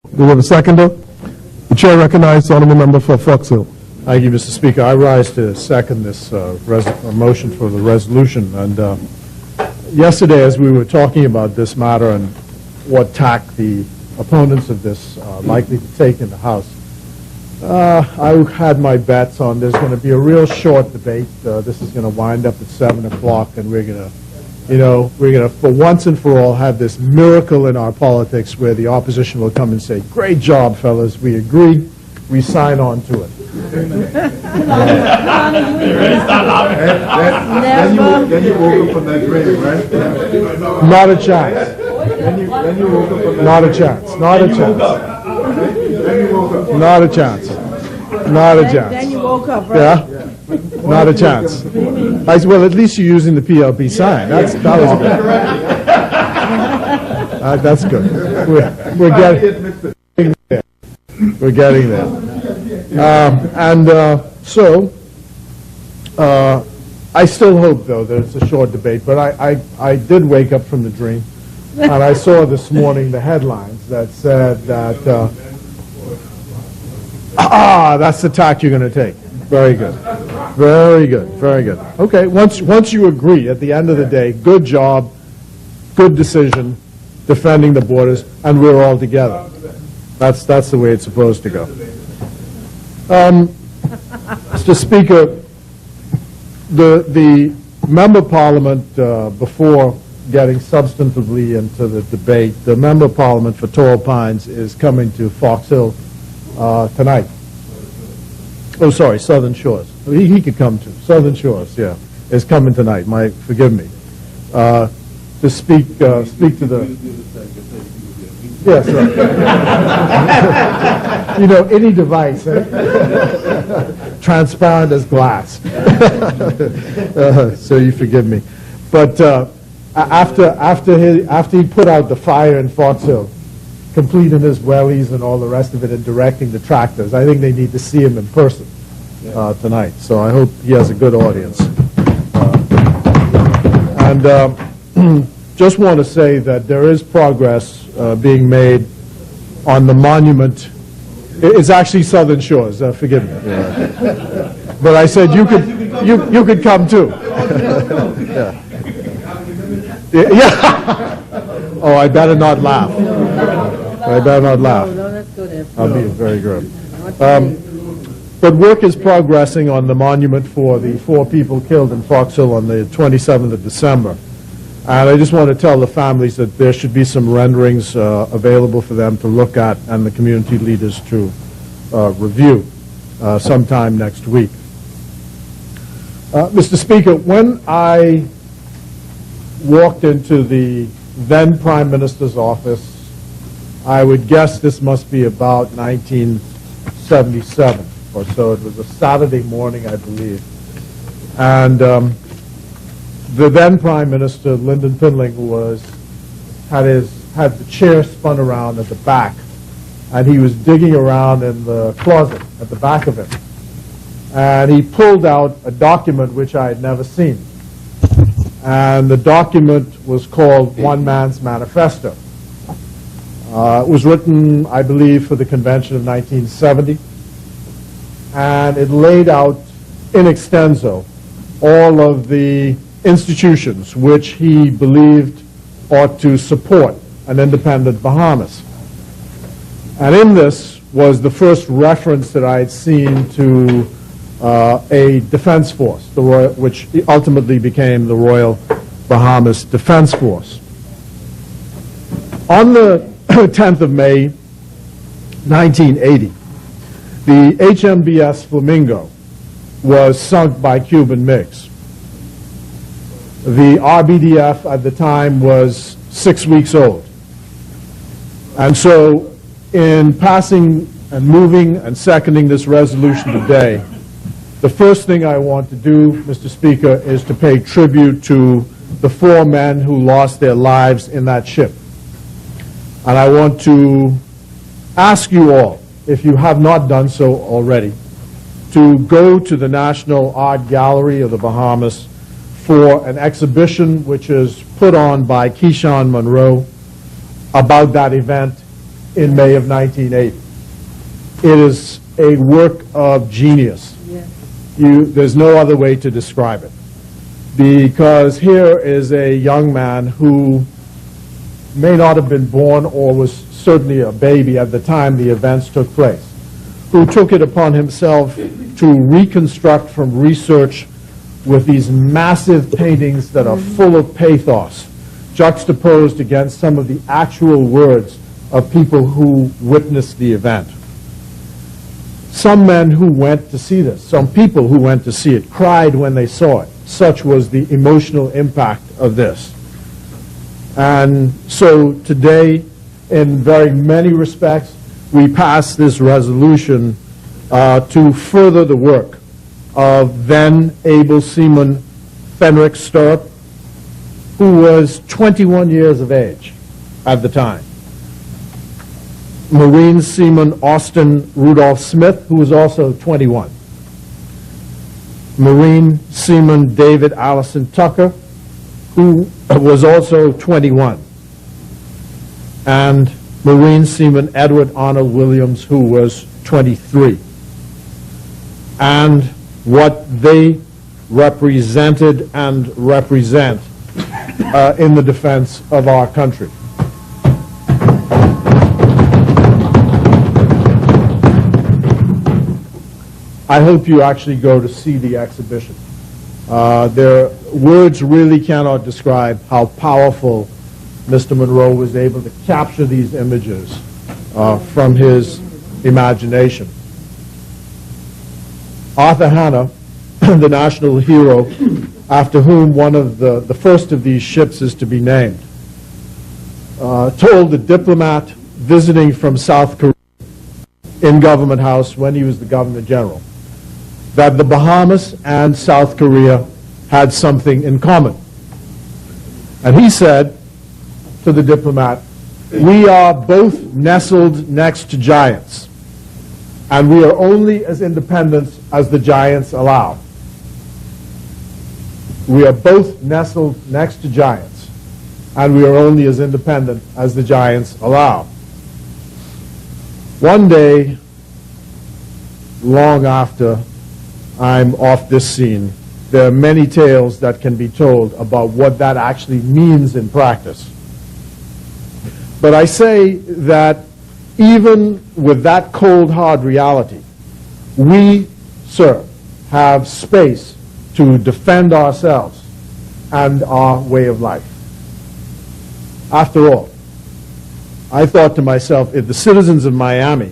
Do we have a seconder? The chair recognizes the honourable member for Fox Hill. Thank you, Mr. Speaker. I rise to second this motion for the resolution. And yesterday, as we were talking about this matter and what tack the opponents of this are likely to take in the House, I had my bets on there's going to be a real short debate. This is going to wind up at 7 o'clock, and we're going to, for once and for all, have this miracle in our politics where the opposition will come and say, "Great job, fellas, we agree, we sign on to it." Then you woke up from that dream, right? Not a chance. Then you woke up from that Not a chance. Not a chance. Then you woke up. Not a chance. Not a Then chance. you woke up, right? Yeah? Not a chance. I said, well, at least you're using the PLP sign. That was good. That's good. We're getting there. We're getting there. So I still hope, though, that it's a short debate. But I did wake up from the dream, and I saw this morning the headlines that said that, that's the tack you're going to take. Very good. Very good. Very good. Okay, once you agree, at the end of the day, good job, good decision, defending the borders, and we're all together. That's the way it's supposed to go. Mr. Speaker, the Member of Parliament, before getting substantively into the debate, the Member of Parliament for Tall Pines is coming to Fox Hill tonight. Oh, sorry, Southern Shores. He could come too. Southern Shores, yeah, is coming tonight. Forgive me. To speak to the. Yes, right. Any device, transparent as glass. So you forgive me. But after he put out the fire in Fox Hill, completing his wellies and all the rest of it and directing the tractors, I think they need to see him in person tonight. So I hope he has a good audience. Just want to say that there is progress being made on the monument. It's actually Southern Shores. Forgive me. But I said you could come too. Yeah. Oh, I better not laugh. I better not laugh. No, that's good. I'll be very good. But work is progressing on the monument for the 4 people killed in Fox Hill on the 27th of December. And I just want to tell the families that there should be some renderings available for them to look at and the community leaders to review sometime next week. Mr. Speaker, when I walked into the then Prime Minister's office, I would guess this must be about 1977 or so. It was a Saturday morning, I believe. And the then Prime Minister, Lyndon Pinling, had the chair spun around at the back, and he was digging around in the closet at the back of it. And he pulled out a document which I had never seen. And the document was called One Man's Manifesto. It was written, I believe, for the convention of 1970. And it laid out in extenso all of the institutions which he believed ought to support an independent Bahamas. And in this was the first reference that I had seen to a defense force, which ultimately became the Royal Bahamas Defense Force. On the 10th of May, 1980, the HMBS Flamingo was sunk by Cuban MiGs. The RBDF at the time was 6 weeks old. And so in passing and moving and seconding this resolution today, the first thing I want to do, Mr. Speaker, is to pay tribute to the 4 men who lost their lives in that ship. And I want to ask you all, if you have not done so already, to go to the National Art Gallery of the Bahamas for an exhibition which is put on by Keyshawn Monroe about that event in May of 1980. It is a work of genius. There's no other way to describe it. Because here is a young man who may not have been born or was certainly a baby at the time the events took place, who took it upon himself to reconstruct from research with these massive paintings that are full of pathos, juxtaposed against some of the actual words of people who witnessed the event. Some men who went to see this, some people who went to see it, cried when they saw it. Such was the emotional impact of this. And so today, in very many respects, we pass this resolution to further the work of then able seaman Fenric Stirrup, who was 21 years of age at the time. Marine seaman Austin Rudolph Smith, who was also 21. Marine seaman David Allison Tucker, who was also 21. And Marine seaman Edward Arnold Williams, who was 23. And what they represented and represent in the defense of our country. I hope you actually go to see the exhibition. Their words really cannot describe how powerful Mr. Monroe was able to capture these images from his imagination. Arthur Hanna, the national hero, after whom one of the first of these ships is to be named, told the diplomat visiting from South Korea in Government House when he was the Governor General that the Bahamas and South Korea had something in common. And he said to the diplomat, "We are both nestled next to giants, and we are only as independent as the giants allow." We are both nestled next to giants, and we are only as independent as the giants allow. One day, long after I'm off this scene, there are many tales that can be told about what that actually means in practice. But I say that even with that cold, hard reality, we, sir, have space to defend ourselves and our way of life. After all, I thought to myself, if the citizens of Miami,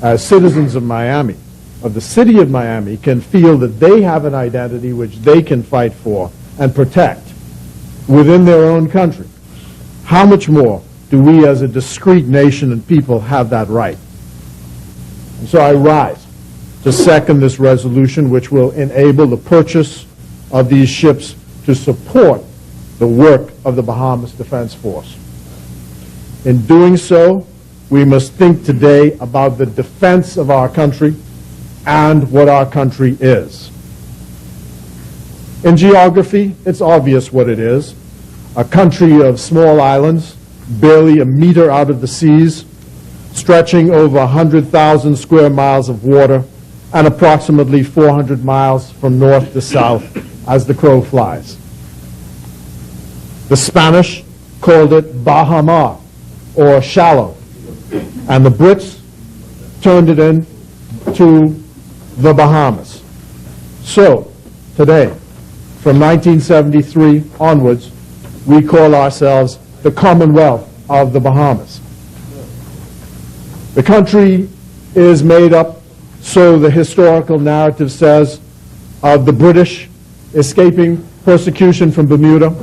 as citizens of Miami, of the city of Miami, can feel that they have an identity which they can fight for and protect within their own country, how much more do we as a discrete nation and people have that right? And so I rise to second this resolution, which will enable the purchase of these ships to support the work of the Bahamas Defense Force. In doing so, we must think today about the defense of our country and what our country is. In geography, it's obvious what it is. A country of small islands, barely a meter out of the seas, stretching over 100,000 square miles of water, and approximately 400 miles from north to south as the crow flies. The Spanish called it Baja Mar, or shallow, and the Brits turned it into the Bahamas. So, today, from 1973 onwards, we call ourselves the Commonwealth of the Bahamas. The country is made up, so the historical narrative says, of the British escaping persecution from Bermuda,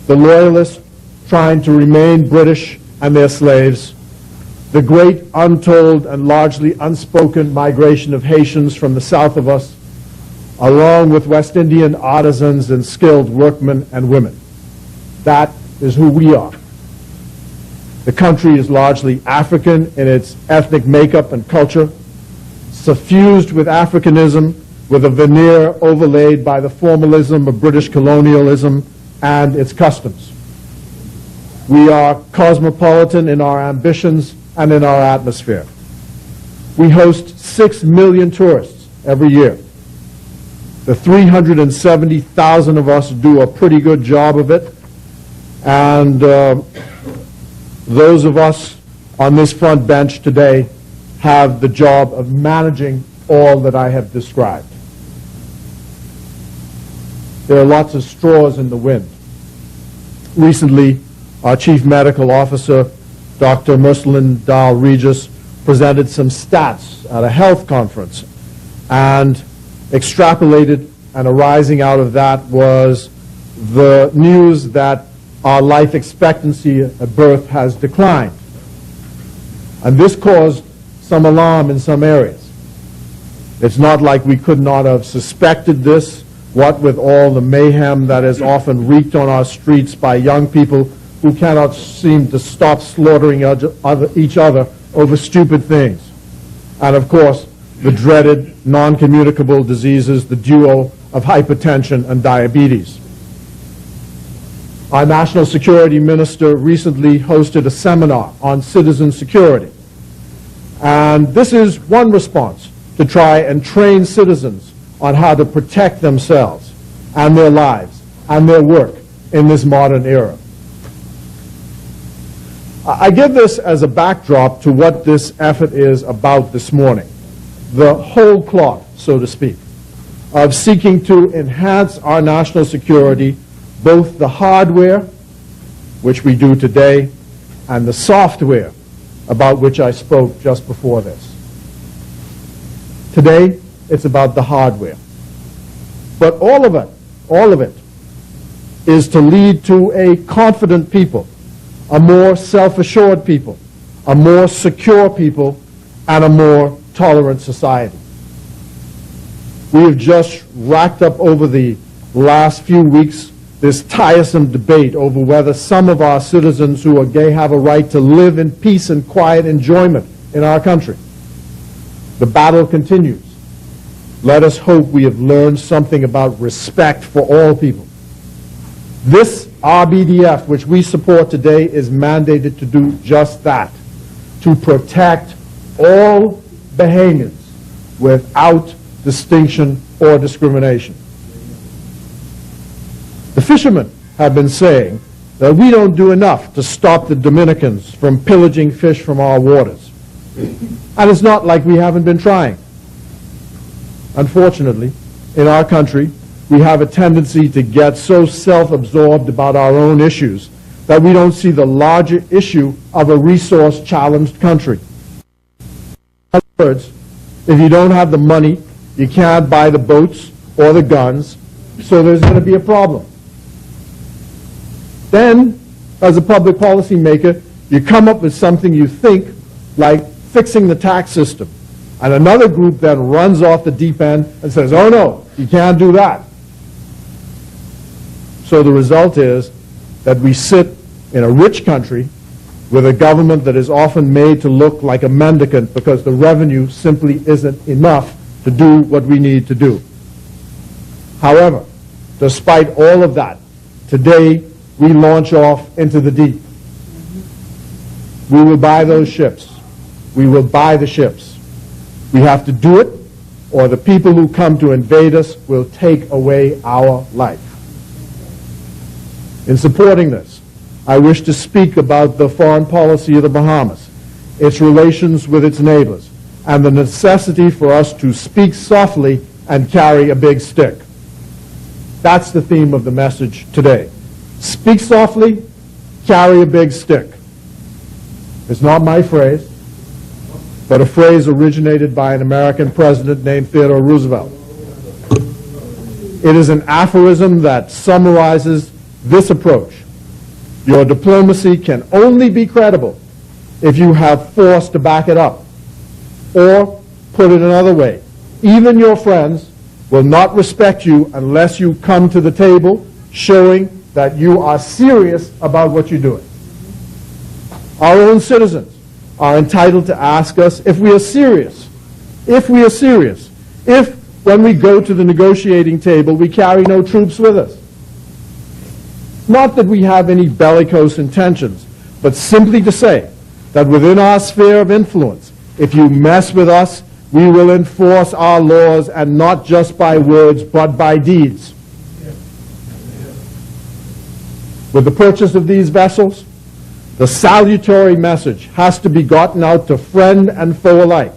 the Loyalists trying to remain British and their slaves, the great untold and largely unspoken migration of Haitians from the south of us, along with West Indian artisans and skilled workmen and women. That is who we are. The country is largely African in its ethnic makeup and culture, suffused with Africanism, with a veneer overlaid by the formalism of British colonialism and its customs. We are cosmopolitan in our ambitions and in our atmosphere. We host 6 million tourists every year. The 370,000 of us do a pretty good job of it, and those of us on this front bench today have the job of managing all that I have described. There are lots of straws in the wind. Recently, our Chief Medical Officer, Dr. Mursalin Dal Regis, presented some stats at a health conference and extrapolated, and arising out of that was the news that our life expectancy at birth has declined. And this caused some alarm in some areas. It's not like we could not have suspected this, what with all the mayhem that is often wreaked on our streets by young people who cannot seem to stop slaughtering each other over stupid things. And of course, the dreaded non-communicable diseases, the duo of hypertension and diabetes. Our National Security Minister recently hosted a seminar on citizen security. And this is one response to try and train citizens on how to protect themselves and their lives and their work in this modern era. I give this as a backdrop to what this effort is about this morning, the whole cloth, so to speak, of seeking to enhance our national security, both the hardware, which we do today, and the software, about which I spoke just before this. Today, it's about the hardware. But all of it, is to lead to a confident people, a more self-assured people, a more secure people, and a more tolerant society. We have just racked up over the last few weeks this tiresome debate over whether some of our citizens who are gay have a right to live in peace and quiet enjoyment in our country. The battle continues. Let us hope we have learned something about respect for all people. This RBDF, which we support today, is mandated to do just that, to protect all Bahamians without distinction or discrimination. The fishermen have been saying that we don't do enough to stop the Dominicans from pillaging fish from our waters. And it's not like we haven't been trying. Unfortunately, in our country, we have a tendency to get so self-absorbed about our own issues that we don't see the larger issue of a resource-challenged country. In other words, if you don't have the money, you can't buy the boats or the guns, so there's going to be a problem. Then, as a public policy maker, you come up with something you think, like fixing the tax system. And another group then runs off the deep end and says, oh no, you can't do that. So the result is that we sit in a rich country with a government that is often made to look like a mendicant because the revenue simply isn't enough to do what we need to do. However, despite all of that, today we launch off into the deep. We will buy those ships. We will buy the ships. We have to do it, or the people who come to invade us will take away our life. In supporting this, I wish to speak about the foreign policy of the Bahamas, its relations with its neighbors, and the necessity for us to speak softly and carry a big stick. That's the theme of the message today. Speak softly, carry a big stick. It's not my phrase, but a phrase originated by an American president named Theodore Roosevelt. It is an aphorism that summarizes this approach. Your diplomacy can only be credible if you have force to back it up. Or, put it another way, even your friends will not respect you unless you come to the table showing that you are serious about what you're doing. Our own citizens are entitled to ask us if we are serious. If we are serious. If, when we go to the negotiating table, we carry no troops with us. Not that we have any bellicose intentions, but simply to say that within our sphere of influence, if you mess with us, we will enforce our laws, and not just by words, but by deeds. With the purchase of these vessels, the salutary message has to be gotten out to friend and foe alike,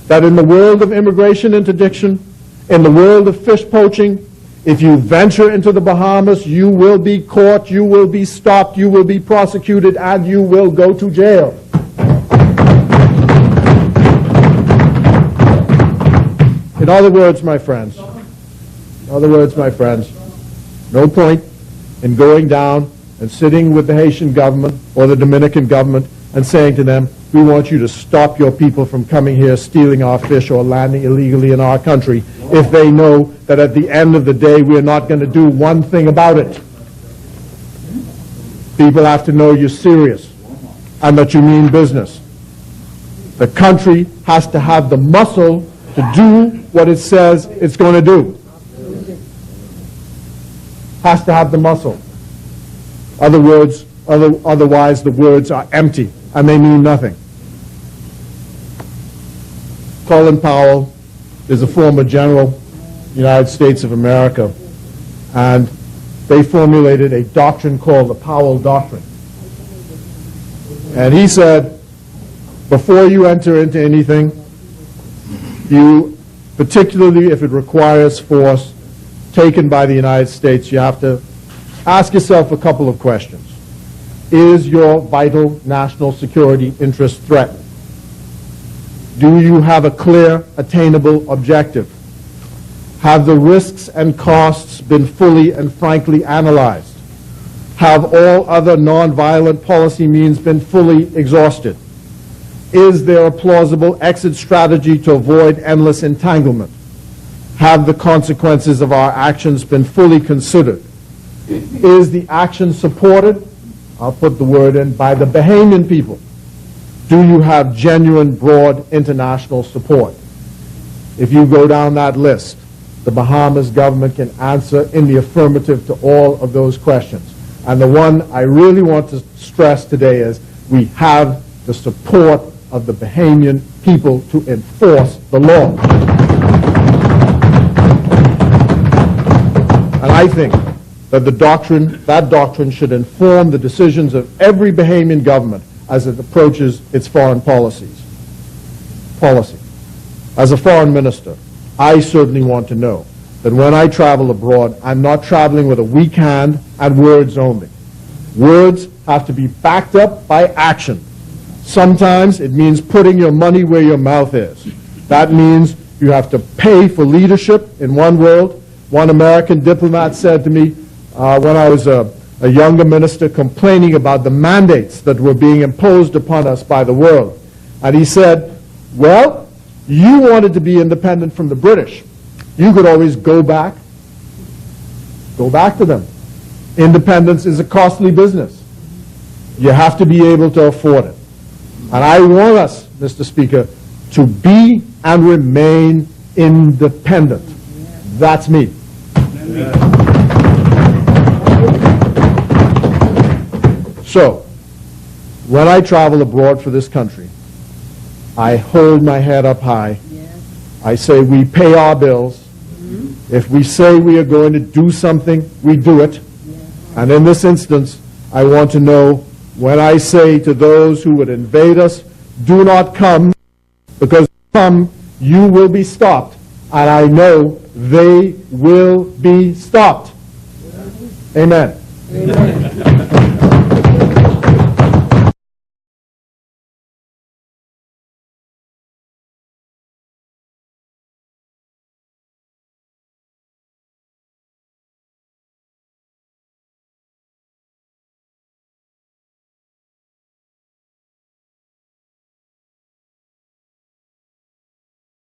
that in the world of immigration interdiction, in the world of fish poaching, if you venture into the Bahamas, you will be caught, you will be stopped, you will be prosecuted, and you will go to jail. In other words, my friends, no point in going down and sitting with the Haitian government or the Dominican government and saying to them, we want you to stop your people from coming here, stealing our fish, or landing illegally in our country, if they know that at the end of the day we're not going to do one thing about it. People have to know you're serious and that you mean business. The country has to have the muscle to do what it says it's going to do. Has to have the muscle. Otherwise, the words are empty and they mean nothing. Colin Powell is a former general in the United States of America, and they formulated a doctrine called the Powell Doctrine. And he said, before you enter into anything, you, particularly if it requires force taken by the United States, you have to ask yourself a couple of questions. Is your vital national security interest threatened? Do you have a clear, attainable objective? Have the risks and costs been fully and frankly analyzed? Have all other nonviolent policy means been fully exhausted? Is there a plausible exit strategy to avoid endless entanglement? Have the consequences of our actions been fully considered? Is the action supported, I'll put the word in, by the Bahamian people? Do you have genuine, broad international support? If you go down that list, the Bahamas government can answer in the affirmative to all of those questions. And the one I really want to stress today is we have the support of the Bahamian people to enforce the law. And I think that that doctrine should inform the decisions of every Bahamian government as it approaches its foreign policy. As a foreign minister, I certainly want to know that when I travel abroad, I'm not traveling with a weak hand and words only. Words have to be backed up by action. Sometimes it means putting your money where your mouth is. That means you have to pay for leadership in one world. One American diplomat said to me when I was a younger minister complaining about the mandates that were being imposed upon us by the world. And he said, well, you wanted to be independent from the British. You could always go back to them. Independence is a costly business. You have to be able to afford it. And I want us, Mr. Speaker, to be and remain independent. That's me. So, when I travel abroad for this country, I hold my head up high. I say we pay our bills. If we say we are going to do something, we do it. And in this instance, I want to know when I say to those who would invade us, do not come, because if you come, you will be stopped. And I know they will be stopped. Amen. Amen.